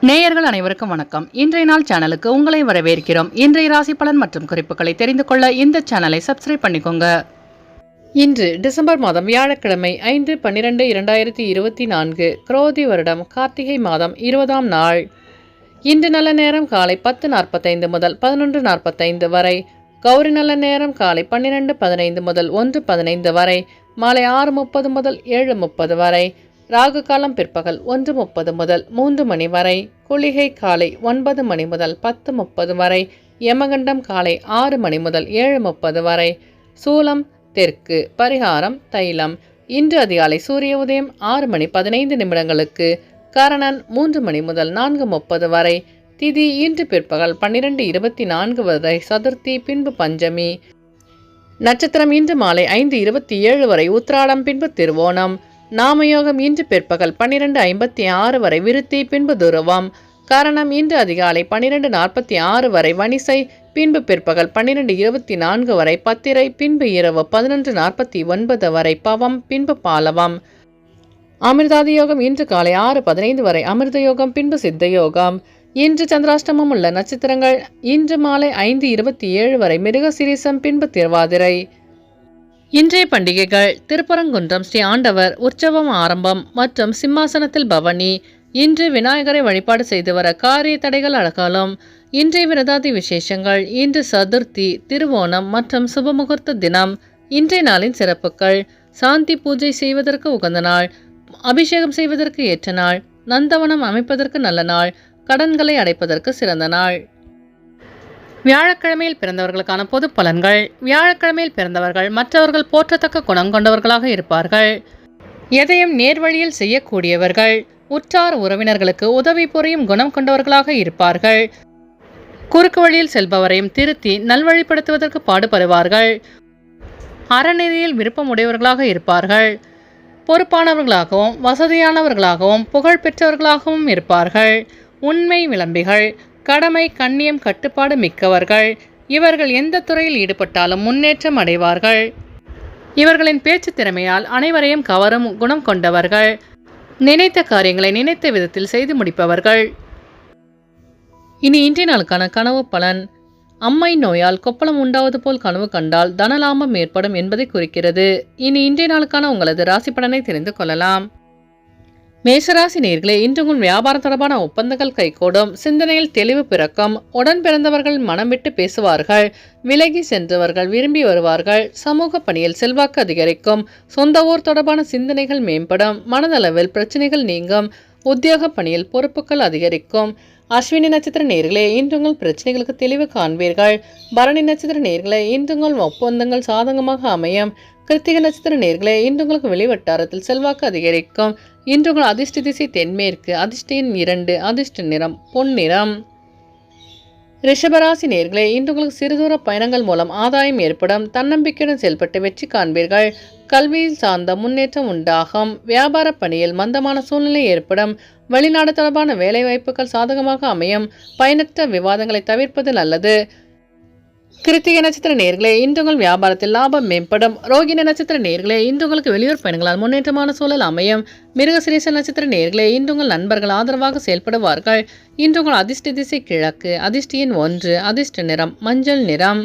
நேயர்கள் அனைவருக்கும் வணக்கம். இன்றைய நாள் சேனலுக்கு உங்களை வரவேற்கிறோம். இன்றைய ராசி பலன் மற்றும் குறிப்புகளை தெரிந்து கொள்ள இந்த சேனலை சப்ஸ்கிரைப் பண்ணிக்கோங்க. இன்று டிசம்பர் மாதம் வியாழக்கிழமை 5/12/2024 குரோதி வருடம் கார்த்திகை மாதம் 20ஆம் நாள். இன்று நல்ல நேரம் காலை 10:45 முதல் 11:45 வரை, கௌரி நல்ல நேரம் காலை 12:15 முதல் 1:15 வரை, மாலை 6:30 முதல் 7:30 வரை, ராகு காலம் பிற்பகல் 1:30 முதல் 3 மணி வரை, குளிகை காலை 9 மணி முதல் 10:30 வரை, யமகண்டம் காலை 6 மணி முதல் 7:30 வரை, சூலம் தெற்கு, பரிகாரம் தைலம். இன்று அதிகாலை சூரிய உதயம் 6:15 கரணன் 3 மணி முதல் 4:30 வரை, திதி இன்று பிற்பகல் 12:24 வரை, சதுர்த்தி பின்பு பஞ்சமி. நட்சத்திரம் இன்று மாலை 5:27 வரை உத்திராடம் பின்பு திருவோணம். நாமயோகம் இன்று பிற்பகல் 12:56 வரை விருத்தி பின்பு துருவம். கரணம் இன்று அதிகாலை 12:46 வரை வணிசை பின்பு பிற்பகல் 12:24 வரை பத்திரை பின்பு இரவு 11:49 வரை பவம் பின்பு பாலவம். அமிர்தாதி யோகம் இன்று காலை 6:15 வரை அமிர்த யோகம் பின்பு சித்த யோகம். இன்று சந்திராஷ்டமம் உள்ள நட்சத்திரங்கள் இன்று மாலை 5:27 வரை மிருகசிரீசம் பின்பு திருவாதிரை. இன்றைய பண்டிகைகள் திருப்பரங்குன்றம் ஸ்ரீ ஆண்டவர் உற்சவம் ஆரம்பம் மற்றும் சிம்மாசனத்தில் பவனி. இன்று விநாயகரை வழிபாடு செய்து வர காரிய தடைகள் அழகாலும். இன்றைய விரதாதி விசேஷங்கள் இன்று சதுர்த்தி, திருவோணம் மற்றும் சுபமுகூர்த்த தினம். இன்றைய நாளின் சிறப்புகள்: சாந்தி பூஜை செய்வதற்கு உகந்த நாள், அபிஷேகம் செய்வதற்கு ஏற்ற நாள், நந்தவனம் அமைப்பதற்கு நல்ல நாள், கடன்களை அடைப்பதற்கு சிறந்த நாள். வியாழக்கிழமையில் பிறந்தவர்களுக்கான பொது பலன்கள். வியாழக்கிழமையில் பிறந்தவர்கள் மற்றவர்கள் போற்றத்தக்க குணம் கொண்டவர்களாக இருப்பார்கள். எதையும் நேர்வழியில் செய்யக்கூடியவர்கள். உற்றார் உறவினர்களுக்கு உதவி புரியும் குணம் கொண்டவர்களாக இருப்பார்கள். குறுக்கு வழியில் செல்பவரையும் திருத்தி நல்வழிப்படுத்துவதற்கு பாடுபடுவார்கள். அறநெறியில் விருப்பமுடையவர்களாக இருப்பார்கள். பொறுப்பானவர்களாகவும் வசதியானவர்களாகவும் புகழ் பெற்றவர்களாகவும் இருப்பார்கள். உண்மை விளம்பிகள். கடமை கண்ணியம் கட்டுப்பாடு மிக்கவர்கள். இவர்கள் எந்த துறையில் ஈடுபட்டாலும் முன்னேற்றம் அடைவார்கள். இவர்களின் பேச்சு திறமையால் அனைவரையும் கவரும் குணம் கொண்டவர்கள். நினைத்த காரியங்களை நினைத்த விதத்தில் செய்து முடிப்பவர்கள். இனி இன்றைய நாளுக்கான கனவு பலன். அம்மை நோயால் கொப்பளம் உண்டாவது போல் கனவு கண்டால் தனலாபம் ஏற்படும் என்பதை குறிக்கிறது. இனி இன்றைய நாளுக்கான உங்களது ராசி பலனை தெரிந்து கொள்ளலாம். மேஷராசி நேயர்களே, இன்று உங்கள் வியாபாரம் தொடர்பான ஒப்பந்தங்கள் கைகூடும். சிந்தனையில் தெளிவு பிறக்கும். உடன் பிறந்தவர்கள் மனம் விட்டு பேசுவார்கள். விலகி சென்றவர்கள் விரும்பி வருவார்கள். சமூக பணியில் செல்வாக்கு அதிகரிக்கும். சொந்த ஊர் தொடர்பான சிந்தனைகள் மேம்படும். மனதளவில் பிரச்சனைகள் நீங்கும். உத்தியோக பணியில் பொறுப்புகள் அதிகரிக்கும். அஸ்வினி நட்சத்திர நேயர்களே, இன்று உங்கள் பிரச்சனைகளுக்கு தெளிவு காண்பீர்கள். பரணி நட்சத்திர நேயர்களே, இன்று உங்கள் ஒப்பந்தங்கள் சாதகமாக அமையும். கிருத்திகை நட்சத்திர நேயர்களே, இன்று உங்களுக்கு வெளிவட்டாரத்தில் செல்வாக்கு அதிகரிக்கும். இன்று உங்கள் அதிர்ஷ்ட திசை தென்மேற்கு. அதிர்ஷ்ட எண் 2. அதிர்ஷ்ட நிறம் பொன்னிறம். ரிஷபராசி நேயர்களே, இன்று உங்களுக்கு சிறுதூர பயணங்கள் மூலம் ஆதாயம் ஏற்படும். தன்னம்பிக்கையுடன் செயல்பட்டு வெற்றி காண்பீர்கள். கல்வியில் சார்ந்த முன்னேற்றம் உண்டாகும். வியாபார பணியில் மந்தமான சூழ்நிலை ஏற்படும். வெளிநாடு தொடர்பான வேலைவாய்ப்புகள் சாதகமாக அமையும். பயனற்ற விவாதங்களை தவிர்ப்பது நல்லது. கிருத்திகை நட்சத்திர நேயர்களே, இன்று உங்கள் வியாபாரத்தில் லாபம் மேம்படும். ரோகிணி நட்சத்திர நேயர்களே, இன்று உங்களுக்கு வெளியூர் பயணங்களால் முன்னேற்றமான சூழல் அமையும். மிருகசிரீச நட்சத்திர நேயர்களே, இன்று உங்கள் நண்பர்கள் ஆதரவாக செயல்படுவார்கள். இன்று உங்கள் அதிர்ஷ்ட திசை கிழக்கு. அதிர்ஷ்ட எண் 1. அதிர்ஷ்ட நிறம் மஞ்சள் நிறம்.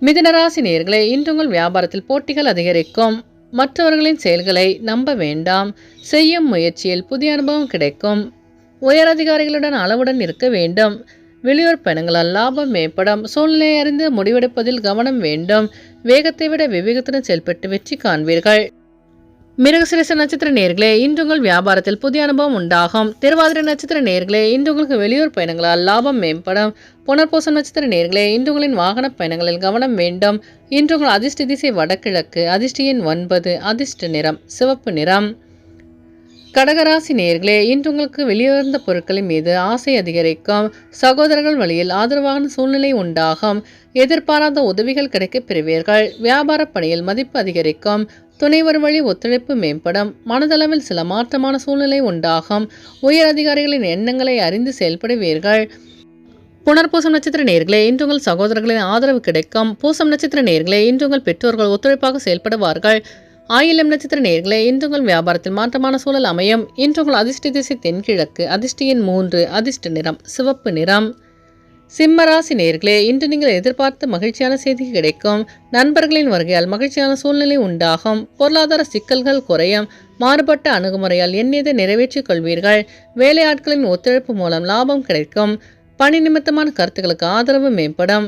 மிதுனராசி நேயர்களே, இன்று உங்கள் வியாபாரத்தில் போட்டிகள் அதிகரிக்கும். மற்றவர்களின் செயல்களை நம்ப வேண்டாம். செய்யும் முயற்சியில் புதிய அனுபவம் கிடைக்கும். உயரதிகாரிகளுடன் அளவுடன் இருக்க வேண்டும். வெளியூர் பயணங்களால் லாபம் மேம்படும். சூழ்நிலை அறிந்து முடிவெடுப்பதில் கவனம் வேண்டும். வேகத்தை விட விவேகத்துடன் செயல்பட்டு வெற்றி காண்பீர்கள். மிருகசிரீச நட்சத்திர நேயர்களே, இன்று உங்கள் வியாபாரத்தில் புதிய அனுபவம் உண்டாகும். திருவாதிரை நட்சத்திர நேயர்களே, இன்று உங்களுக்கு வெளியூர் பயணங்களால் லாபம் மேம்படும். புனர்பூசம் நட்சத்திர நேயர்களே, இன்று உங்களின் வாகன பயணங்களில் கவனம் வேண்டும். இன்று உங்கள் அதிர்ஷ்ட திசை வடகிழக்கு. அதிர்ஷ்ட எண் 9. அதிர்ஷ்ட நிறம் சிவப்பு நிறம். கடகராசி நேயர்களே, இன்று உங்களுக்கு வெளியுறந்த பொருட்களின் மீது ஆசை அதிகரிக்கும். சகோதரர்கள் வழியில் ஆதரவான சூழ்நிலை உண்டாகும். எதிர்பாராத உதவிகள் கிடைக்கப் பெறுவீர்கள். வியாபார பணியில் மதிப்பு அதிகரிக்கும். துணைவர் வழி ஒத்துழைப்பு மேம்படும். மனதளவில் சில மாற்றமான சூழ்நிலை உண்டாகும். உயர் அதிகாரிகளின் எண்ணங்களை அறிந்து செயல்படுவீர்கள். புனர்பூசம் நட்சத்திர நேயர்களே, இன்று உங்கள் சகோதரர்களின் ஆதரவு கிடைக்கும். பூசம் நட்சத்திர நேயர்களே, இன்று உங்கள் பெற்றோர்கள் ஒத்துழைப்பாக செயல்படுவார்கள். ஆயிலம் நட்சத்திர நேயர்களே, இன்று உங்கள் வியாபாரத்தில் மாற்றமான சூழல் அமையும். இன்று உங்கள் அதிர்ஷ்ட திசை தென்கிழக்கு. அதிர்ஷ்ட எண் 3. அதிர்ஷ்ட நிறம் சிவப்பு நிறம். சிம்மராசி நேயர்களே, இன்று நீங்கள் எதிர்பார்த்த மகிழ்ச்சியான செய்தி கிடைக்கும். நண்பர்களின் வருகையால் மகிழ்ச்சியான சூழ்நிலை உண்டாகும். பொருளாதார சிக்கல்கள் குறையும். மாறுபட்ட அணுகுமுறையால் எண்ணியதை நிறைவேற்றிக் கொள்வீர்கள். வேலையாட்களின் ஒத்துழைப்பு மூலம் லாபம் கிடைக்கும். பணி நிமித்தமான கருத்துக்களுக்கு ஆதரவு மேம்படும்.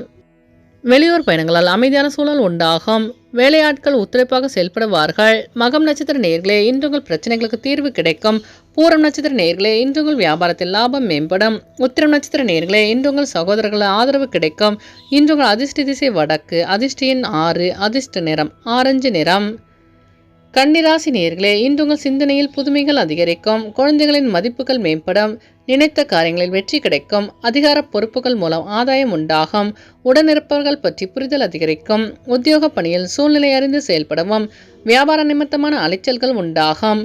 வெளியூர் பயணங்களால் அமைதியான சூழல் உண்டாகும். வேலையாட்கள் ஒத்துழைப்பாக செயல்படுவார்கள். மகம் நட்சத்திர நேயர்களே, இன்று உங்கள் பிரச்சனைகளுக்கு தீர்வு கிடைக்கும். பூரம் நட்சத்திர நேயர்களே, இன்று உங்கள் வியாபாரத்தில் லாபம் மேம்படும். உத்திரம் நட்சத்திர நேயர்களே, இன்று உங்கள் சகோதரர்கள் ஆதரவு கிடைக்கும். இன்று உங்கள் அதிர்ஷ்ட திசை வடக்கு. அதிர்ஷ்ட எண் 6. அதிர்ஷ்ட நிறம் ஆரஞ்சு நிறம். கன்னிராசி நேயர்களே, இன்று உங்கள் சிந்தனையில் புதுமைகள் அதிகரிக்கும். குழந்தைகளின் மதிப்புகள் மேம்படும். நினைத்த காரியங்களில் வெற்றி கிடைக்கும். அதிகார பொறுப்புகள் மூலம் ஆதாயம் உண்டாகும். உடனிருப்பவர்கள் பற்றி புரிதல் அதிகரிக்கும். உத்தியோக பணியில் சூழ்நிலை அறிந்து செயல்படவும். வியாபார நிமித்தமான அலைச்சல்கள் உண்டாகும்.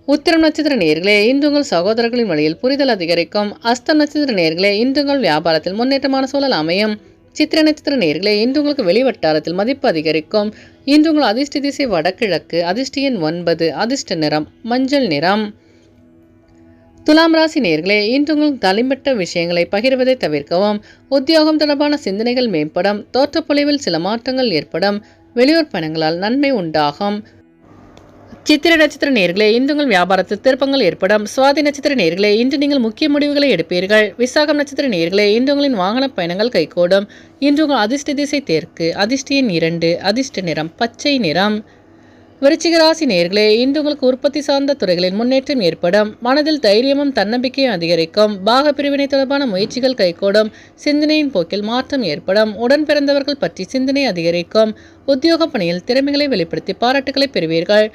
உத்திரம் நட்சத்திர நேயர்களே, இன்று உங்கள் சகோதரர்களின் வழியில் புரிதல் அதிகரிக்கும். அஸ்தம் நட்சத்திர நேயர்களே, இன்று உங்கள் வியாபாரத்தில் முன்னேற்றமான சூழல் அமையும். சித்திர நட்சத்திர நேயர்களே, இன்று உங்களுக்கு வெளிவட்டாரத்தில் மதிப்பு அதிகரிக்கும். இன்று உங்கள் அதிர்ஷ்ட திசை வடகிழக்கு. அதிர்ஷ்ட எண் 9. அதிர்ஷ்ட நிறம் மஞ்சள் நிறம். துலாம் ராசி நேயர்களே, இன்று உங்கள் தனிப்பட்ட விஷயங்களை பகிர்வதை தவிர்க்கவும். உத்தியோகம் தொடர்பான சிந்தனைகள் மேம்படும். தோற்றப்பொழிவில் சில மாற்றங்கள் ஏற்படும். வெளியூர் பயணங்களால் நன்மை உண்டாகும். சித்திரை நட்சத்திர நேயர்களே, இன்று உங்கள் வியாபாரத்தில் திருப்பங்கள் ஏற்படும். சுவாதி நட்சத்திர நேயர்களே, இன்று நீங்கள் முக்கிய முடிவுகளை எடுப்பீர்கள். விசாகம் நட்சத்திர நேயர்களே, இன்று உங்களின் வாகன பயணங்கள் கைகூடும். இன்று உங்கள் அதிர்ஷ்ட திசை தெற்கு. அதிர்ஷ்ட எண் 2. அதிர்ஷ்ட நிறம் பச்சை நிறம். விருச்சிக ராசி நேயர்களே, இன்று உங்களுக்கு உற்பத்தி சார்ந்த துறைகளில் முன்னேற்றம் ஏற்படும். மனதில் தைரியமும் தன்னம்பிக்கையும் அதிகரிக்கும். பாக பிரிவினை தொடர்பான முயற்சிகள் கைகூடும். சிந்தனையின் போக்கில் மாற்றம் ஏற்படும். உடன் பிறந்தவர்கள் பற்றி சிந்தனை அதிகரிக்கும். உத்தியோக பணியில் திறமைகளை வெளிப்படுத்தி பாராட்டுகளை பெறுவீர்கள்.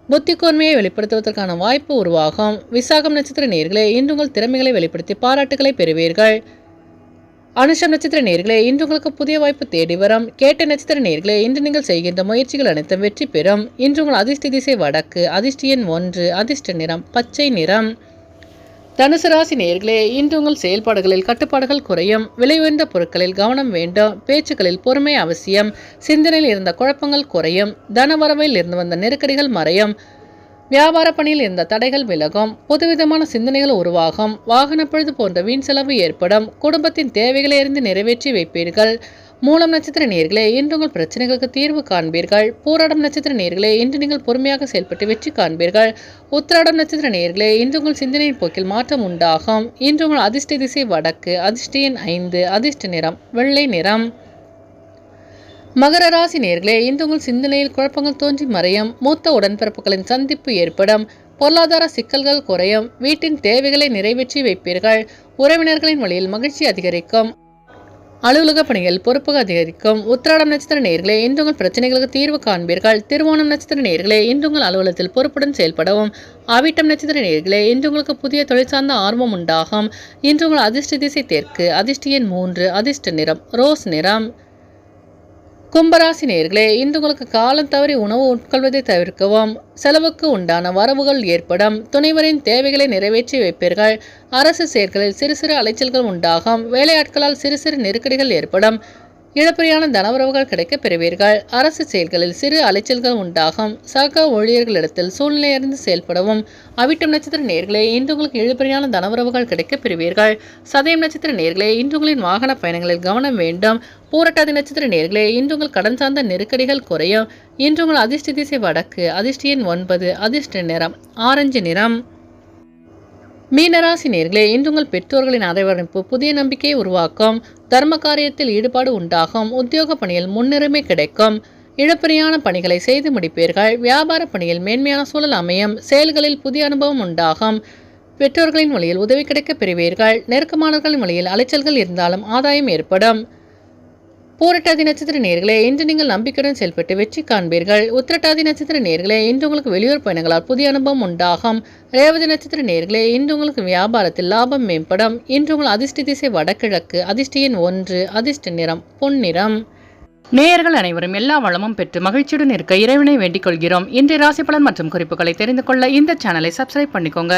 புத்தி கூர்மையை வெளிப்படுத்துவதற்கான வாய்ப்பு உருவாகும். விசாகம் நட்சத்திர நேயர்களே, இன்று உங்கள் திறமைகளை வெளிப்படுத்தி பாராட்டுகளை பெறுவீர்கள். அனுஷம் நட்சத்திர நேயர்களே, இன்று உங்களுக்கு புதிய வாய்ப்பு தேடி வரும். கேட்ட நட்சத்திர நேயர்களே, இன்று நீங்கள் செய்கின்ற முயற்சிகள் அனைத்தும் வெற்றி பெறும். இன்று உங்கள் அதிர்ஷ்ட திசை வடக்கு. அதிர்ஷ்ட எண் 1. அதிர்ஷ்ட நிறம் பச்சை நிறம். தனுசு ராசி நேயர்களே, இன்று உங்கள் செயல்பாடுகளில் கட்டுப்பாடுகள் குறையும். விலை உயர்ந்த பொருட்களில் கவனம் வேண்டும். பேச்சுக்களில் பொறுமை அவசியம். சிந்தனையில் இருந்த குழப்பங்கள் குறையும். தனவரவில் இருந்து வந்த நெருக்கடிகள் மறையும். வியாபார பணியில் இருந்த தடைகள் விலகும். புதுவிதமான சிந்தனைகள் உருவாகும். வாகன பழுது போன்ற வீண் செலவு ஏற்படும். குடும்பத்தின் தேவைகளை அறிந்து நிறைவேற்றி வைப்பீர்கள். மூலம் நட்சத்திர நேயர்களே, இன்று உங்கள் பிரச்சனைகளுக்கு தீர்வு காண்பீர்கள். பூராடம் நட்சத்திர நேயர்களே, இன்று நீங்கள் பொறுமையாக செயல்பட்டு வெற்றி காண்பீர்கள். உத்திராடம் நட்சத்திர நேயர்களே, இன்று உங்கள் சிந்தனையின் போக்கில் மாற்றம் உண்டாகும். இன்று உங்கள் அதிர்ஷ்ட திசை வடக்கு. அதிர்ஷ்ட எண் 5. அதிர்ஷ்ட நிறம் வெள்ளை நிறம். மகர ராசி நேயர்களே, இன்று உங்கள் சிந்தனையில் குழப்பங்கள் தோன்றி மறையும். மூத்த உடன்பிறப்புகளின் சந்திப்பு ஏற்படும். பொருளாதார சிக்கல்கள் குறையும். வீட்டின் தேவைகளை நிறைவேற்றி வைப்பீர்கள். உறவினர்களின் வழியில் மகிழ்ச்சி அதிகரிக்கும். அலுவலக பணிகள் பொறுப்பு அதிகரிக்கும். உத்திராடம் நட்சத்திர நேயர்களே, இன்று உங்கள் பிரச்சனைகளுக்கு தீர்வு காண்பீர்கள். திருவோணம் நட்சத்திர நேயர்களே, இன்று உங்கள் அலுவலகத்தில் பொறுப்புடன் செயல்படவும். அவிட்டம் நட்சத்திர நேயர்களே, இன்று உங்களுக்கு புதிய தொழில் சார்ந்த ஆர்வம் உண்டாகும். இன்று உங்கள் அதிர்ஷ்ட திசை தெற்கு. அதிர்ஷ்ட எண் 3. அதிர்ஷ்ட நிறம் ரோஸ் நிறம். கும்பராசி நேயர்களே, இன்று உங்களுக்கு காலம் தவறி உணவு உட்கொள்வதை தவிர்க்கவும். செலவுக்கு உண்டான வரவுகள் ஏற்படும். துணைவரின் தேவைகளை நிறைவேற்றி வைப்பீர்கள். அரசு செயல்களில் சிறு சிறு அலைச்சல்கள் உண்டாகும். வேலையாட்களால் சிறு சிறு நெருக்கடிகள் ஏற்படும். இழப்பிரியான தனவரவுகள் கிடைக்க பெறுவீர்கள். அரசு செயல்களில் சிறு அலைச்சல்கள் உண்டாகும். சக ஊழியர்களிடத்தில் சூழ்நிலை அறிந்து செயல்படவும். அவிட்டம் நட்சத்திர நேயர்களே, இன்று உங்களுக்கு இழுபறியான தனவரவுகள் கிடைக்க பெறுவீர்கள். சதயம் நட்சத்திர நேயர்களே, இன்று உங்களின் வாகன பயணங்களில் கவனம் வேண்டும். பூரட்டாதி நட்சத்திர நேயர்களே, இன்று உங்கள் கடன் சார்ந்த நெருக்கடிகள் குறையும். இன்று உங்கள் அதிர்ஷ்ட திசை வடக்கு. அதிர்ஷ்ட எண் 9. அதிர்ஷ்ட நிறம் ஆரஞ்சு நிறம். மீனராசி நேயர்களே, இன்று உங்கள் பெற்றோர்களின் அரவணைப்பு புதிய நம்பிக்கையை உருவாக்கும். தர்ம காரியத்தில் ஈடுபாடு உண்டாகும். உத்தியோக பணியில் முன்னுரிமை கிடைக்கும். இழப்பிரியான பணிகளை செய்து முடிப்பீர்கள். வியாபார பணியில் மேன்மையான சூழல் அமையும். செயல்களில் புதிய அனுபவம் உண்டாகும். பெற்றோர்களின் வழியில் உதவி கிடைக்க பெறுவீர்கள். நெருக்கமானவர்களின் வழியில் அலைச்சல்கள் இருந்தாலும் ஆதாயம் ஏற்படும். பூரட்டாதி நட்சத்திர நேயர்களே, இன்று நீங்கள் நம்பிக்கையுடன் செயல்பட்டு வெற்றி காண்பீர்கள். உத்திரட்டாதி நட்சத்திர நேயர்களே, இன்று உங்களுக்கு வெளியூர் பயணங்களால் புதிய அனுபவம் உண்டாகும். ரேவதி நட்சத்திர நேயர்களே, இன்று உங்களுக்கு வியாபாரத்தில் லாபம் மேம்படும். இன்று உங்கள் அதிர்ஷ்ட திசை வடகிழக்கு. அதிர்ஷ்ட எண் 1. அதிர்ஷ்ட நிறம் பொன்னிறம். நேயர்கள் அனைவரும் எல்லா வளமும் பெற்று மகிழ்ச்சியுடன் இருக்க இறைவனை வேண்டிக் கொள்கிறோம். இன்றைய ராசி பலன் மற்றும் குறிப்புகளை தெரிந்து கொள்ள இந்த சேனலை சப்ஸ்கிரைப் பண்ணிக்கோங்க.